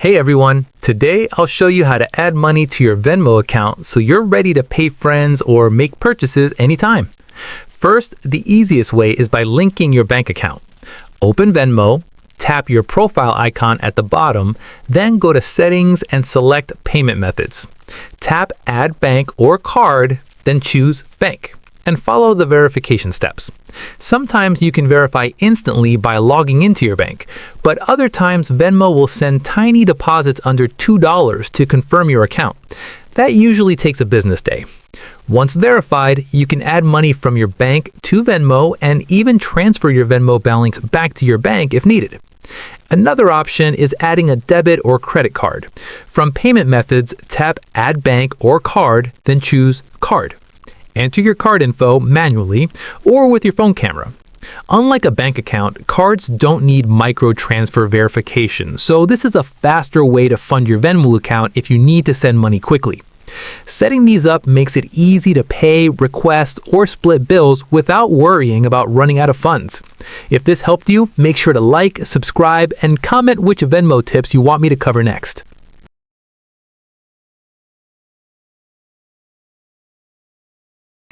Hey everyone, today I'll show you how to add money to your Venmo account so you're ready to pay friends or make purchases anytime. First, the easiest way is by linking your bank account. Open Venmo, tap your profile icon at the bottom, then go to Settings and select Payment Methods. Tap Add Bank or Card, then choose Bank, and follow the verification steps. Sometimes you can verify instantly by logging into your bank, but other times Venmo will send tiny deposits under $2 to confirm your account. That usually takes a business day. Once verified, you can add money from your bank to Venmo and even transfer your Venmo balance back to your bank if needed. Another option is adding a debit or credit card. From Payment Methods, tap Add Bank or Card, then choose Card. Enter your card info manually or with your phone camera. Unlike a bank account, cards don't need micro-transfer verification, so this is a faster way to fund your Venmo account if you need to send money quickly. Setting these up makes it easy to pay, request, or split bills without worrying about running out of funds. If this helped you, make sure to like, subscribe, and comment which Venmo tips you want me to cover next.